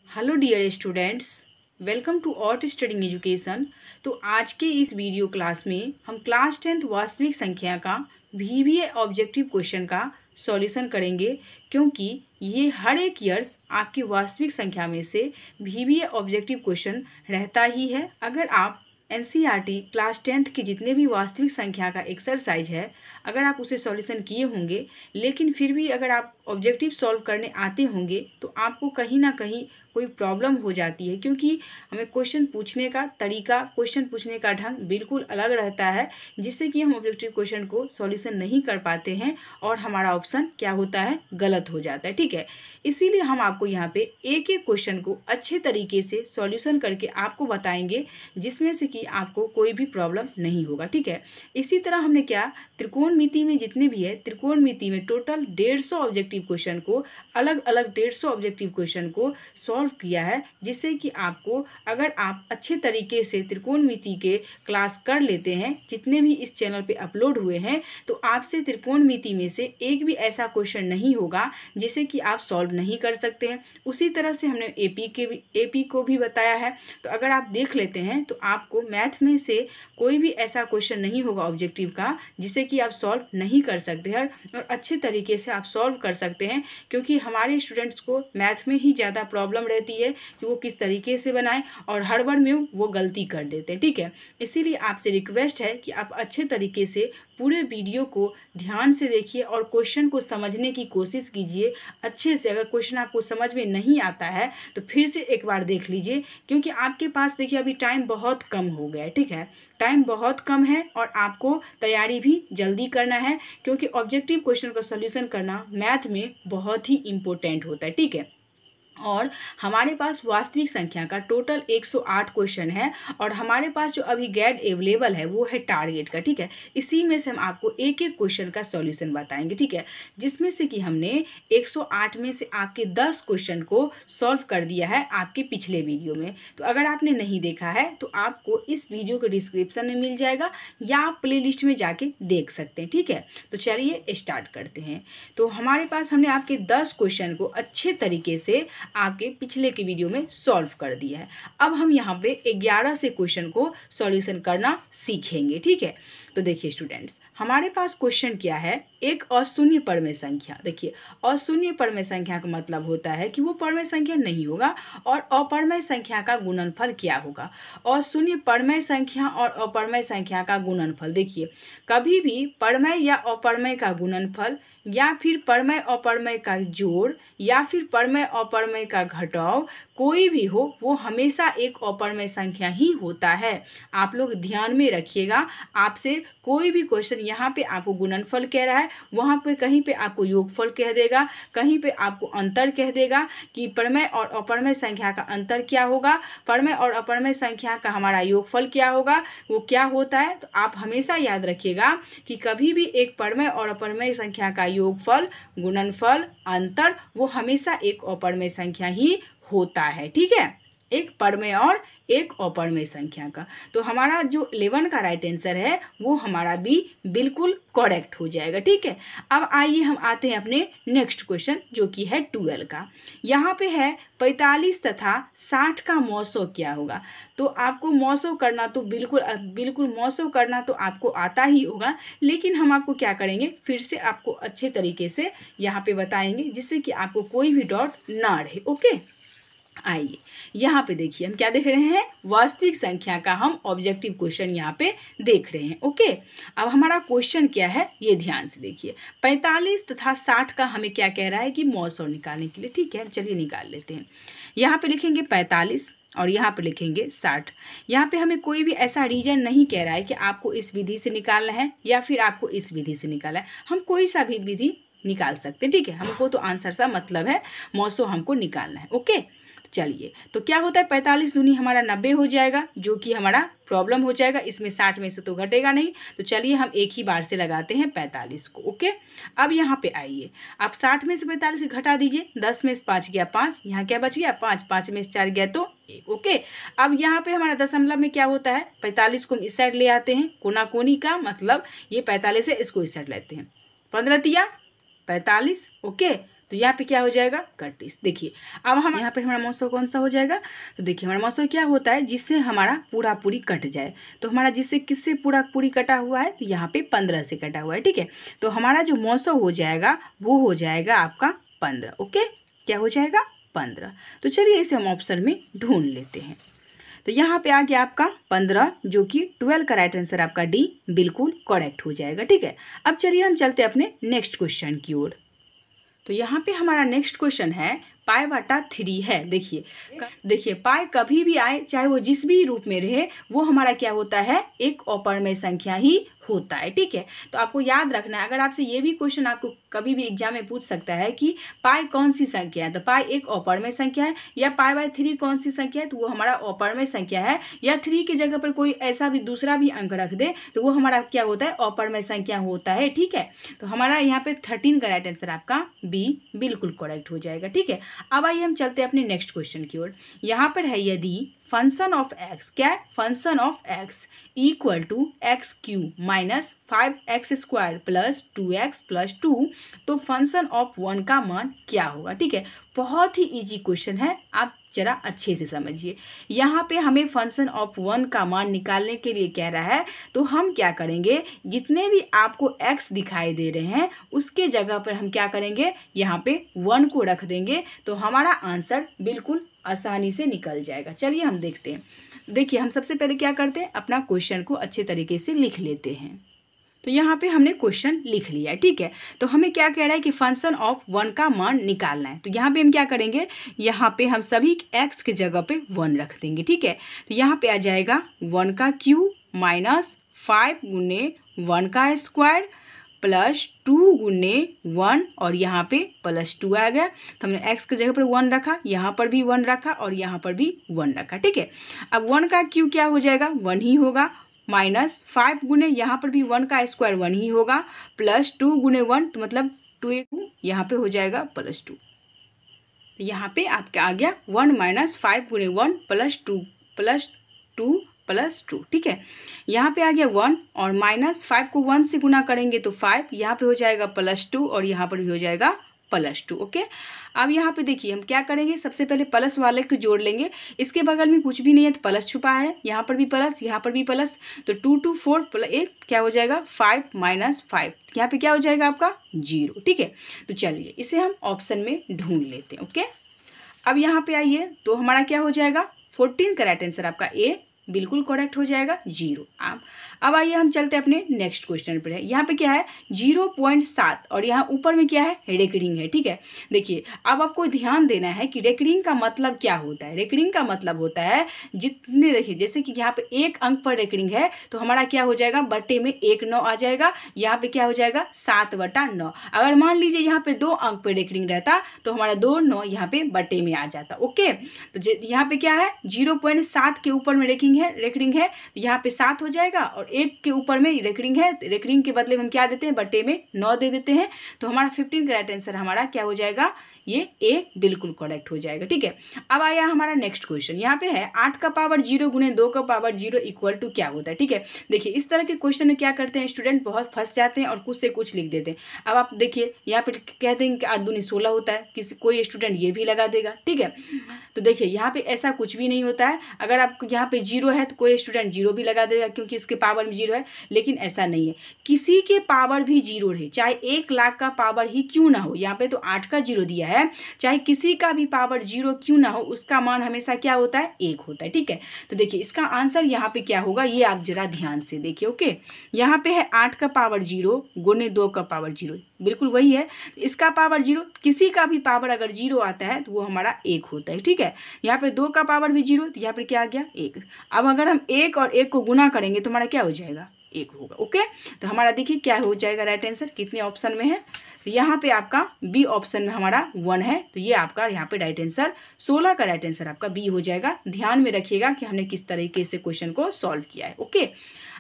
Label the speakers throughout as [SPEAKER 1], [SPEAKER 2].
[SPEAKER 1] Hello dear students, welcome to outstanding education. तो आज के इस वीडियो क्लास में हम क्लास 10th वास्तविक संख्या का VBA ऑब्जेक्टिव क्वेश्चन का सॉल्यूशन करेंगे, क्योंकि ये हर एक ईयर्स आपकी वास्तविक संख्या में से VBA ऑब्जेक्टिव क्वेश्चन रहता ही है। अगर आप NCERT क्लास 10th की जितने भी वास्तविक संख्या का एक्सरसाइज है, अगर आप उसे सॉल्यूशन किए होंगे, लेकिन फिर भी अगर आप ऑब्जेक्टिव सॉल्व करने आते होंगे तो आपको कहीं ना कहीं कोई प्रॉब्लम हो जाती है, क्योंकि हमें क्वेश्चन पूछने का तरीका, क्वेश्चन पूछने का ढंग बिल्कुल अलग रहता है, जिससे कि हम ऑब्जेक्टिव क्वेश्चन को सॉल्यूशन नहीं कर पाते हैं और हमारा ऑप्शन क्या होता है, गलत हो जाता है। ठीक है, इसीलिए हम आपको यहाँ पे एक एक क्वेश्चन को अच्छे तरीके से सॉल्यूशन करके आपको बताएंगे, जिसमें से कि आपको कोई भी प्रॉब्लम नहीं होगा। ठीक है, इसी तरह हमने क्या त्रिकोणमिति में जितने भी है, त्रिकोणमिति में टोटल 150 ऑब्जेक्टिव क्वेश्चन को, अलग अलग 150 ऑब्जेक्टिव क्वेश्चन को सॉल्व किया है, जिससे कि आपको, अगर आप अच्छे तरीके से त्रिकोणमिति के क्लास कर लेते हैं जितने भी इस चैनल पे अपलोड हुए हैं, तो आपसे त्रिकोणमिति में से एक भी ऐसा क्वेश्चन नहीं होगा जिसे कि आप सॉल्व नहीं कर सकते हैं। उसी तरह से हमने एपी को भी बताया है, तो अगर आप देख लेते हैं तो आपको मैथ में से कोई भी ऐसा क्वेश्चन नहीं होगा ऑब्जेक्टिव का जिसे कि आप सॉल्व नहीं कर सकते हैं, और अच्छे तरीके से आप सॉल्व कर सकते हैं, क्योंकि हमारे स्टूडेंट्स को मैथ में ही ज़्यादा प्रॉब्लम रहती है कि वो किस तरीके से बनाएं, और हर बार में वो गलती कर देते हैं। ठीक है, इसीलिए आपसे रिक्वेस्ट है कि आप अच्छे तरीके से पूरे वीडियो को ध्यान से देखिए और क्वेश्चन को समझने की कोशिश कीजिए अच्छे से। अगर क्वेश्चन आपको समझ में नहीं आता है तो फिर से एक बार देख लीजिए, क्योंकि आपके पास देखिए अभी टाइम बहुत कम हो गया है। ठीक है, टाइम बहुत कम है और आपको तैयारी भी जल्दी करना है, क्योंकि ऑब्जेक्टिव क्वेश्चन का सॉल्यूशन करना मैथ में बहुत ही इम्पोर्टेंट होता है। ठीक है, और हमारे पास वास्तविक संख्या का टोटल 108 क्वेश्चन है, और हमारे पास जो अभी गाइड अवेलेबल है वो है टारगेट का। ठीक है, इसी में से हम आपको एक एक क्वेश्चन का सॉल्यूशन बताएंगे। ठीक है, जिसमें से कि हमने 108 में से आपके 10 क्वेश्चन को सॉल्व कर दिया है आपके पिछले वीडियो में। तो अगर आपने नहीं देखा है तो आपको इस वीडियो के डिस्क्रिप्शन में मिल जाएगा, या आप प्ले लिस्ट में जाके देख सकते हैं। ठीक है, तो चलिए स्टार्ट करते हैं। तो हमारे पास हमने आपके 10 क्वेश्चन को अच्छे तरीके से आपके पिछले के वीडियो में सॉल्व कर दिया है। अब हम यहाँ पे 11 से क्वेश्चन को सॉल्यूशन करना सीखेंगे। ठीक है, तो देखिए स्टूडेंट्स, हमारे पास क्वेश्चन क्या है, एक अशून्य परमेय संख्या। देखिए, अशून्य परमेय संख्या का मतलब होता है कि वो परमेय संख्या नहीं होगा, और अपरमेय संख्या का गुणनफल क्या होगा। अशून्य परमेय संख्या और अपरमेय संख्या का गुणनफल, देखिए कभी भी परमेय या अपरमेय का गुणनफल, या फिर परमेय अपरमेय का जोड़, या फिर परमेय अपरमेय का घटाव, कोई भी हो वो हमेशा एक अपरमेय संख्या ही होता है। आप लोग ध्यान में रखिएगा, आपसे कोई भी क्वेश्चन यहाँ पे आपको गुणनफल कह रहा है, वहाँ पे कहीं पे आपको योगफल कह देगा, कहीं पे आपको अंतर कह देगा कि परमेय और अपरमेय संख्या का अंतर क्या होगा, परमेय और अपरमेय संख्या का हमारा योगफल क्या होगा, वो क्या होता है। तो आप हमेशा याद रखिएगा कि कभी भी एक परमेय और अपरमेय संख्या का योगफल, गुणनफल, अंतर, वो हमेशा एक अपरमेय संख्या ही होता है। ठीक है, एक परमेय और एक अपरमेय संख्या का। तो हमारा जो 11 का राइट आंसर है वो हमारा भी बिल्कुल करेक्ट हो जाएगा। ठीक है, अब आइए हम आते हैं अपने नेक्स्ट क्वेश्चन, जो कि है 12 का। यहाँ पे है 45 तथा 60 का मौसो क्या होगा। तो आपको मौसो करना तो बिल्कुल मौसो करना तो आपको आता ही होगा, लेकिन हम आपको क्या करेंगे, फिर से आपको अच्छे तरीके से यहाँ पे बताएंगे, जिससे कि आपको कोई भी डाउट ना रहे। ओके, आइए यहाँ पे देखिए हम क्या देख रहे हैं, वास्तविक संख्या का हम ऑब्जेक्टिव क्वेश्चन यहाँ पे देख रहे हैं। ओके, अब हमारा क्वेश्चन क्या है ये ध्यान से देखिए। 45 तथा 60 का हमें क्या कह रहा है कि मौसो निकालने के लिए। ठीक है, चलिए निकाल लेते हैं। यहाँ पे लिखेंगे 45 और यहाँ पे लिखेंगे 60। यहाँ पे हमें कोई भी ऐसा रीजन नहीं कह रहा है कि आपको इस विधि से निकालना है या फिर आपको इस विधि से निकालना है, हम कोई सा भी विधि निकाल सकते हैं। ठीक है, हमको तो आंसर सा मतलब है, मौसो हमको निकालना है। ओके, चलिए, तो क्या होता है, 45 दूनी हमारा 90 हो जाएगा, जो कि हमारा प्रॉब्लम हो जाएगा, इसमें 60 में से तो घटेगा नहीं। तो चलिए हम एक ही बार से लगाते हैं 45 को। ओके, अब यहाँ पे आइए, आप 60 में से 45 घटा दीजिए, 10 में से 5 गया 5, यहाँ क्या बच गया 5, 5 में से 4 गया तो 1। ओके, अब यहाँ पे हमारा दशमलव में क्या होता है, 45 को हम इस साइड ले आते हैं, कोना कोनी का मतलब ये 45 है, इसको इस साइड लेते हैं, 15 तिया 45। ओके, तो यहाँ पे क्या हो जाएगा 31। देखिए अब हम यहाँ पे हमारा मौसम कौन सा हो जाएगा, तो देखिए हमारा मौसम क्या होता है जिससे हमारा पूरा पूरी कट जाए। तो हमारा जिससे किससे पूरा पूरी कटा हुआ है, तो यहाँ पे 15 से कटा हुआ है। ठीक है, तो हमारा जो मौसम हो जाएगा वो हो जाएगा आपका 15। ओके, क्या हो जाएगा 15। तो चलिए इसे हम ऑप्शन में ढूंढ लेते हैं। तो यहाँ पे आ गया आपका 15, जो कि 12 का राइट आंसर आपका डी बिल्कुल करेक्ट हो जाएगा। ठीक है, अब चलिए हम चलते हैं अपने नेक्स्ट क्वेश्चन की ओर। तो यहाँ पे हमारा नेक्स्ट क्वेश्चन है पाई बटा 3 है। देखिए पाई कभी भी आए, चाहे वो जिस भी रूप में रहे, वो हमारा क्या होता है, एक अपरिमेय संख्या ही होता है। ठीक है, तो आपको याद रखना है, अगर आपसे ये भी क्वेश्चन आपको कभी भी एग्जाम में पूछ सकता है कि पाई कौन सी संख्या है, तो पाई एक अपरिमेय संख्या है, या पाई बाय 3 कौन सी संख्या है, तो वो हमारा अपरिमेय संख्या है, या 3 की जगह पर कोई ऐसा भी दूसरा भी अंक रख दे तो वो हमारा क्या होता है, अपरिमेय संख्या होता है। ठीक है, तो हमारा यहाँ पे 13 का राइट आंसर आपका बी बिल्कुल करेक्ट हो जाएगा। ठीक है, अब आइए हम चलते हैं अपने नेक्स्ट क्वेश्चन की ओर। यहाँ पर है यदि फंक्शन ऑफ एक्स, क्या है, function of X equal to X cube minus 5x² plus 2x plus 2, तो फंक्शन ऑफ 1 का मान क्या होगा। ठीक है, बहुत ही इजी क्वेश्चन है, आप जरा अच्छे से समझिए। यहाँ पे हमें फंक्शन ऑफ 1 का मान निकालने के लिए कह रहा है, तो हम क्या करेंगे, जितने भी आपको x दिखाई दे रहे हैं उसके जगह पर हम क्या करेंगे, यहाँ पे 1 को रख देंगे, तो हमारा आंसर बिल्कुल आसानी से निकल जाएगा। चलिए हम देखते हैं। देखिए हम सबसे पहले क्या करते हैं, अपना क्वेश्चन को अच्छे तरीके से लिख लेते हैं। तो यहाँ पे हमने क्वेश्चन लिख लिया है। ठीक है, तो हमें क्या कह रहा है कि फंक्शन ऑफ 1 का मान निकालना है। तो यहाँ पे हम क्या करेंगे, यहाँ पे हम सभी x के जगह पे 1 रख देंगे। ठीक है, तो यहाँ पे आ जाएगा 1 का क्यूब माइनस 5 गुने 1 का स्क्वायर प्लस 2 गुने 1 और यहाँ पे प्लस 2 आ गया। तो हमने x के जगह पर 1 रखा, यहाँ पर भी 1 रखा और यहाँ पर भी 1 रखा। ठीक है, अब 1 का क्यूब क्या हो जाएगा, 1 ही होगा, माइनस 5 गुने यहाँ पर भी 1 का स्क्वायर 1 ही होगा, प्लस 2 गुने 1 तो मतलब 2 यहाँ पे हो जाएगा प्लस 2। यहाँ पे आपका आ गया 1 माइनस 5 गुने 1 प्लस 2 प्लस 2। ठीक है, यहाँ पे आ गया 1 और माइनस 5 को 1 से गुना करेंगे तो 5, यहाँ पे हो जाएगा प्लस 2 और यहाँ पर भी हो जाएगा प्लस 2। ओके, अब यहाँ पे देखिए हम क्या करेंगे, सबसे पहले प्लस वाले को जोड़ लेंगे, इसके बगल में कुछ भी नहीं है तो प्लस छुपा है, यहाँ पर भी प्लस, यहाँ पर भी प्लस, तो 2 2 4 प्लस 1 क्या हो जाएगा 5 माइनस 5, यहाँ पे क्या हो जाएगा आपका 0। ठीक है, तो चलिए इसे हम ऑप्शन में ढूंढ लेते हैं। ओके, अब यहाँ पे आइए, तो हमारा क्या हो जाएगा 14 का राइट आंसर आपका ए बिल्कुल करेक्ट हो जाएगा 0। अब आइए हम चलते हैं अपने नेक्स्ट क्वेश्चन पर। है यहाँ पे क्या है 0.7 और यहाँ ऊपर में क्या है रेकरिंग है। ठीक है, देखिए अब आपको ध्यान देना है कि रेकरिंग का मतलब क्या होता है। रेकरिंग का मतलब होता है जितने, देखिए जैसे कि यहाँ पे 1 अंक पर रेकरिंग है तो हमारा क्या हो जाएगा, बट्टे में 1 9 आ जाएगा, यहाँ पे क्या हो जाएगा 7/9। अगर मान लीजिए यहाँ पे 2 अंक पर रेकरिंग रहता तो हमारा 2 9 यहाँ पे बट्टे में आ जाता। ओके, तो यहाँ पे क्या है 0.7 के ऊपर में रेकरिंग है, यहाँ पे 7 हो जाएगा और 1 के ऊपर में रेकरिंग है, रेकरिंग के बदले में हम क्या देते हैं, बट्टे में 9 दे देते हैं। तो हमारा 15 का राइट आंसर हमारा क्या हो जाएगा, ये ए बिल्कुल करेक्ट हो जाएगा। ठीक है, अब आया हमारा नेक्स्ट क्वेश्चन। यहाँ पे है 8 का पावर 0 गुने 2 का पावर 0 इक्वल टू क्या होता है। ठीक है, देखिए इस तरह के क्वेश्चन में क्या करते हैं स्टूडेंट, बहुत फंस जाते हैं और कुछ से कुछ लिख देते हैं। अब आप देखिए यहाँ पे कहते हैं कि 8 दूनी 16 होता है, कोई स्टूडेंट ये भी लगा देगा। ठीक है, तो देखिए यहाँ पे ऐसा कुछ भी नहीं होता है। अगर आप यहाँ पे 0 है तो कोई स्टूडेंट 0 भी लगा देगा क्योंकि इसके पावर में 0 है, लेकिन ऐसा नहीं है, किसी के पावर भी 0 रहे, चाहे 1 लाख का पावर ही क्यों ना हो, यहाँ पे तो 8 का 0 दिया है, चाहे किसी का भी पावर 0 क्यों ना हो, उसका मान हमेशा क्या होता है 1 होता है। ठीक है, तो देखिए इसका आंसर यहाँ पे क्या होगा, ये आप जरा ध्यान से देखिए। ओके, यहाँ पे है 8 का पावर 0 गुने 2 का पावर 0, बिल्कुल वही है, इसका पावर 0, किसी का भी पावर अगर 0 आता है तो वो हमारा 1 होता है। ठीक है, यहाँ पे 2 का पावर भी 0, तो यहाँ पे क्या आ गया 1। अब अगर हम 1 और 1 को गुना करेंगे तो हमारा क्या हो जाएगा 1 होगा। ओके, तो हमारा देखिए क्या हो जाएगा राइट आंसर, कितने ऑप्शन में है, तो यहाँ पे आपका बी ऑप्शन में हमारा 1 है, तो ये आपका यहाँ पे राइट आंसर 16 का राइट आंसर आपका बी हो जाएगा। ध्यान में रखिएगा कि हमने किस तरीके से क्वेश्चन को सॉल्व किया है। ओके,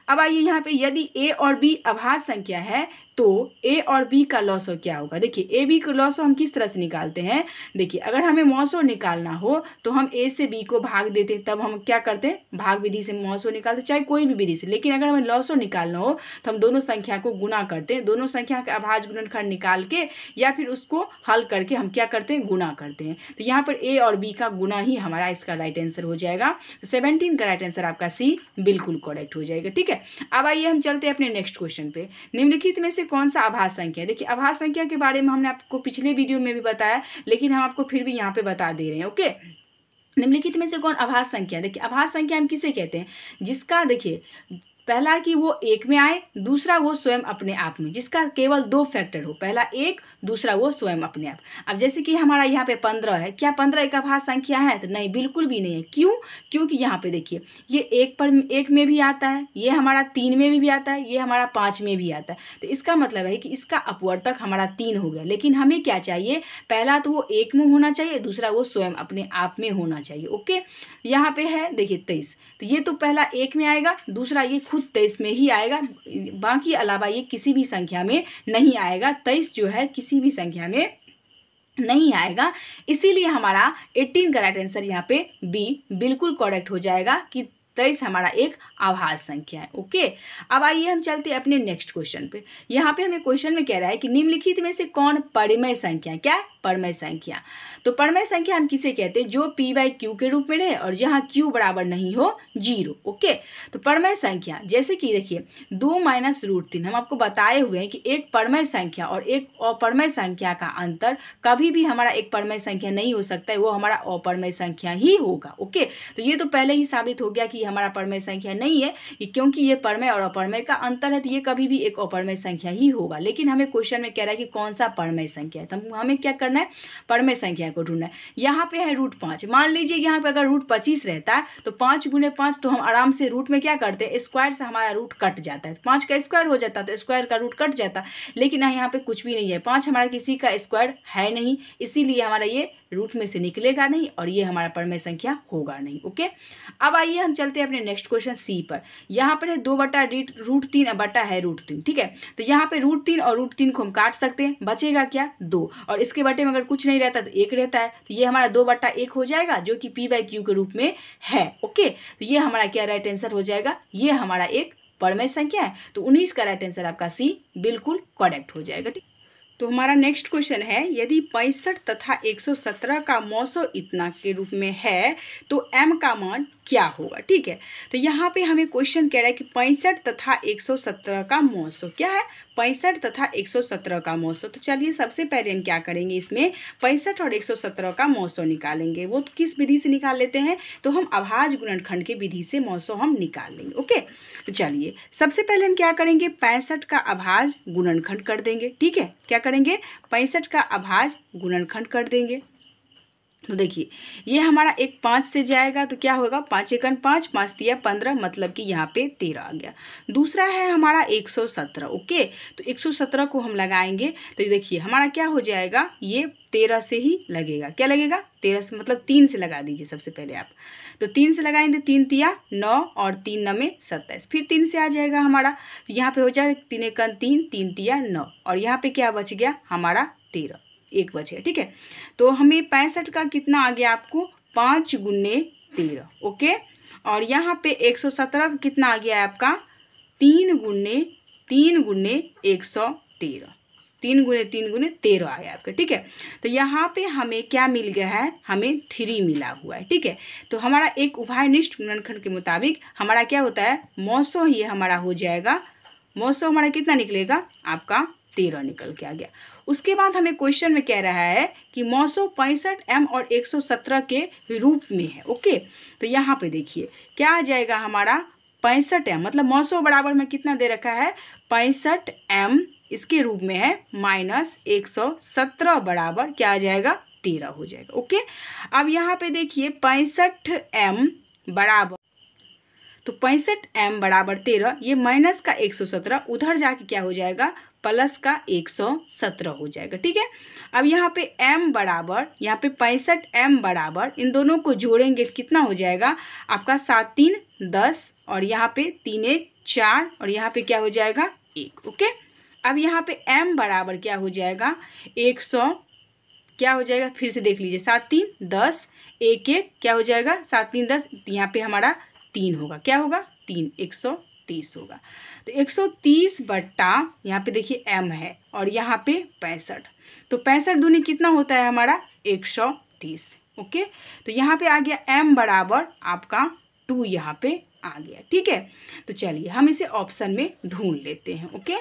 [SPEAKER 1] अब आइए यहाँ पे यदि a और b अभाज्य संख्या है तो ए और बी का लॉसो क्या होगा। देखिए ए बी का लॉसो हम किस तरह से निकालते हैं। देखिए अगर हमें मॉसो निकालना हो तो हम ए से बी को भाग देते, तब हम क्या करते हैं, भाग विधि से मॉसो निकालते, चाहे कोई भी विधि से। लेकिन अगर हमें लॉसो निकालना हो तो हम दोनों संख्या को गुना करते हैं, दोनों संख्या का अभाज्य गुणनखंड निकाल के या फिर उसको हल करके हम क्या करते हैं, गुना करते हैं। तो यहाँ पर ए और बी का गुना ही हमारा इसका राइट आंसर हो जाएगा। 17 का राइट आंसर आपका सी बिल्कुल करेक्ट हो जाएगा। ठीक है, अब आइए हम चलते हैं अपने नेक्स्ट क्वेश्चन पे। निम्नलिखित में से कौन सा अभाज्य संख्या है। देखिए अभाज्य संख्या के बारे में हमने आपको पिछले वीडियो में भी बताया, लेकिन हम आपको फिर भी यहाँ पे बता दे रहे हैं। ओके, निम्नलिखित में से कौन अभाज्य संख्या। देखिए अभाज्य संख्या हम किसे कहते हैं, जिसका देखिए पहला कि वो एक में आए, दूसरा वो स्वयं अपने आप में, जिसका केवल दो फैक्टर हो, पहला एक, दूसरा वो स्वयं अपने आप। अब जैसे कि हमारा यहाँ पे 15 है, क्या 15 एक अभाज्य संख्या है। तो नहीं, बिल्कुल भी नहीं है। क्यों, क्योंकि यहाँ पे देखिए ये एक में भी आता है, ये हमारा 3 में भी आता है, ये हमारा 5 में भी आता है। तो इसका मतलब है कि इसका अपवर्तक हमारा 3 हो गया। लेकिन हमें क्या चाहिए, पहला तो वो एक में होना चाहिए, दूसरा वो स्वयं अपने आप में होना चाहिए। ओके, यहाँ पे है देखिए 23, तो ये तो पहला एक में आएगा, दूसरा ये खुद 23 में ही आएगा, बाकी अलावा ये किसी भी संख्या में नहीं आएगा। 23 जो है किसी भी संख्या में नहीं आएगा, इसीलिए हमारा 18 का राइट आंसर यहाँ पे बी बिल्कुल करेक्ट हो जाएगा कि 23 हमारा एक अभाज्य संख्या है। ओके, अब आइए हम चलते हैं अपने नेक्स्ट क्वेश्चन पे। यहाँ पे हमें क्वेश्चन में कह रहा है कि निम्नलिखित में से कौन परिमेय संख्या, क्या है, परिमेय संख्या। तो परिमेय संख्या हम किसे कहते हैं, जो p बाई क्यू के रूप में रहे और जहाँ q बराबर नहीं हो 0। ओके, तो परिमेय संख्या जैसे कि देखिए 2 माइनस √3 हम आपको बताए हुए हैं कि एक परिमेय संख्या और एक अपरिमेय संख्या का अंतर कभी भी हमारा एक परिमेय संख्या नहीं हो सकता है, वो हमारा अपरिमेय संख्या ही होगा। ओके, तो ये तो पहले ही साबित हो गया कि हमारा परिमेय संख्या नहीं है, क्योंकि ये परिमेय और अपरिमेय का अंतर है, तो ये कभी भी एक अपरिमेय संख्या ही होगा। लेकिन हमें क्वेश्चन में कह रहा है कि कौन सा परिमेय संख्या है, तो हमें क्या करना है, परिमेय संख्या को ढूंढना है। यहाँ पे है √5, मान लीजिए यहाँ पे अगर √25 रहता है तो 5 गुने 5, तो हम आराम से रूट में क्या करते हैं, स्क्वायर से हमारा रूट कट जाता है, 5 का स्क्वायर हो जाता है तो स्क्वायर का रूट कट जाता है। लेकिन यहाँ पे कुछ भी नहीं है, 5 हमारा किसी का स्क्वायर है नहीं, इसीलिए हमारा ये रूट में से निकलेगा नहीं और ये हमारा परिमेय संख्या होगा नहीं। ओके, अब आइए हम चलते हैं अपने नेक्स्ट क्वेश्चन सी पर। यहाँ पर है 2/√3 बटा है √3। ठीक है, तो यहाँ पे √3 और √3 को हम काट सकते हैं, बचेगा क्या, 2, और इसके बटे में अगर कुछ नहीं रहता तो 1 रहता है, तो ये हमारा 2/1 हो जाएगा, जो कि p बाई क्यू के रूप में है। ओके, तो ये हमारा क्या राइट आंसर हो जाएगा, ये हमारा एक परिमेय संख्या है। तो 19 का राइट आंसर आपका सी बिल्कुल करेक्ट हो जाएगा। ठीक, तो हमारा नेक्स्ट क्वेश्चन है, यदि 65 तथा 117 का मौसो इतना के रूप में है तो m का मान क्या होगा। ठीक है, तो यहाँ पे हमें क्वेश्चन कह रहा है कि 65 तथा 117 का मौसो क्या है, 65 तथा 117 का मौसो। तो चलिए सबसे पहले हम क्या करेंगे, इसमें 65 और 117 का मौसो निकालेंगे। वो तो किस विधि से निकाल लेते हैं, तो हम अभाज्य गुणनखंड के विधि से मौसो हम निकाल लेंगे। ओके, तो चलिए सबसे पहले हम क्या करेंगे, 65 का अभाज्य गुणनखंड कर देंगे। ठीक है, क्या करेंगे, 65 का अभाज्य गुणनखंड कर देंगे। तो देखिए ये हमारा एक 5 से जाएगा तो क्या होगा, 5 एकन 5, 5 तिया 15, मतलब कि यहाँ पे 13 आ गया। दूसरा है हमारा 117। ओके, तो 117 को हम लगाएंगे तो देखिए हमारा क्या हो जाएगा, ये 13 से ही लगेगा। क्या लगेगा, 13 से, मतलब 3 से लगा दीजिए सबसे पहले आप। तो 3 से लगाएंगे, 3 तिया 9 और 3 9 में 27, फिर 3 से आ जाएगा हमारा, तो यहाँ पे हो जाएगा 3 एकन 3, 3 तिया 9, और यहाँ पे क्या बच गया हमारा 13, 1 बचे। ठीक है, तो हमें 65 का कितना आ गया आपको, 5 गुने 13। ओके, और यहाँ पे 117 का कितना आ गया है आपका, 3 गुने 113, 3 गुने 13 आ गया आपका। ठीक है, तो यहाँ पे हमें क्या मिल गया है, हमें 3 मिला हुआ है। ठीक है, तो हमारा एक उभयनिष्ठ गुणनखंड के मुताबिक हमारा क्या होता है, मौसो ये हमारा हो जाएगा, मौसो हमारा कितना निकलेगा आपका 13 निकल के आ गया। उसके बाद हमें क्वेश्चन में कह रहा है कि मौसो 65 m और 117 के रूप में है। ओके, तो यहाँ पे देखिए क्या आ जाएगा हमारा 65 m, मतलब मौसो बराबर में कितना दे रखा है, 65 m इसके रूप में है, माइनस 117 बराबर क्या आ जाएगा, 13 हो जाएगा। ओके, अब यहाँ पे देखिए 65 m बराबर, तो 65 m बराबर 13, ये माइनस का 117 उधर जाके क्या हो जाएगा, प्लस का 117 हो जाएगा। ठीक है, अब यहाँ पे m बराबर, यहाँ पे 65 m बराबर, इन दोनों को जोड़ेंगे कितना हो जाएगा आपका, 7 3 10, और यहाँ पे 3 1 4, और यहाँ पे क्या हो जाएगा 1। ओके, अब यहाँ पे m बराबर क्या हो जाएगा 100, क्या हो जाएगा फिर से देख लीजिए, 7 3 10, 1 1 क्या हो जाएगा 7 3 10, यहाँ पे हमारा 3 होगा, क्या होगा 3, 130 होगा। तो 130 बट्टा यहाँ पे देखिए m है और यहाँ पे 65, तो 65 दूनी कितना होता है हमारा 130। ओके, तो यहाँ पे आ गया m बराबर आपका 2 यहाँ पे आ गया। ठीक है, तो चलिए हम इसे ऑप्शन में ढूंढ लेते हैं। ओके,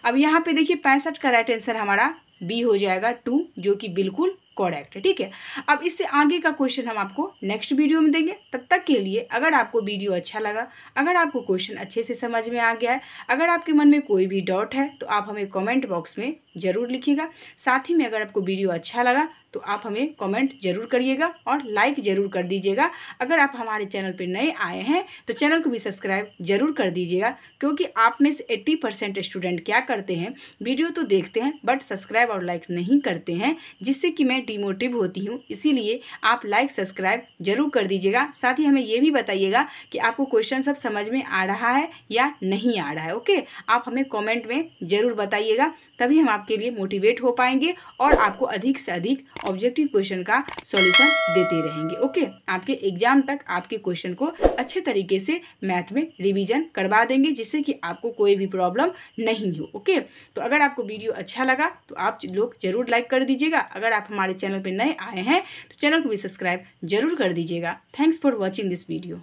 [SPEAKER 1] अब यहाँ पे देखिए 65 का राइट आंसर हमारा बी हो जाएगा 2, जो कि बिल्कुल करेक्ट है। ठीक है, अब इससे आगे का क्वेश्चन हम आपको नेक्स्ट वीडियो में देंगे। तब तक के लिए अगर आपको वीडियो अच्छा लगा, अगर आपको क्वेश्चन अच्छे से समझ में आ गया है, अगर आपके मन में कोई भी डाउट है तो आप हमें कमेंट बॉक्स में ज़रूर लिखिएगा। साथ ही में अगर आपको वीडियो अच्छा लगा तो आप हमें कमेंट जरूर करिएगा और लाइक ज़रूर कर दीजिएगा। अगर आप हमारे चैनल पर नए आए हैं तो चैनल को भी सब्सक्राइब जरूर कर दीजिएगा, क्योंकि आप में से 80% स्टूडेंट क्या करते हैं, वीडियो तो देखते हैं बट सब्सक्राइब और लाइक नहीं करते हैं, जिससे कि मैं डिमोटिव होती हूँ। इसीलिए आप लाइक सब्सक्राइब जरूर कर दीजिएगा। साथ ही हमें ये भी बताइएगा कि आपको क्वेश्चन सब समझ में आ रहा है या नहीं आ रहा है। ओके, आप हमें कॉमेंट में ज़रूर बताइएगा, तभी हम आपके लिए मोटिवेट हो पाएंगे और आपको अधिक से अधिक ऑब्जेक्टिव क्वेश्चन का सॉल्यूशन देते रहेंगे। ओके, आपके एग्जाम तक आपके क्वेश्चन को अच्छे तरीके से मैथ में रिवीजन करवा देंगे, जिससे कि आपको कोई भी प्रॉब्लम नहीं हो। ओके, तो अगर आपको वीडियो अच्छा लगा तो आप लोग जरूर लाइक कर दीजिएगा। अगर आप हमारे चैनल पर नए आए हैं तो चैनल को भी सब्सक्राइब जरूर कर दीजिएगा। Thanks for watching this video.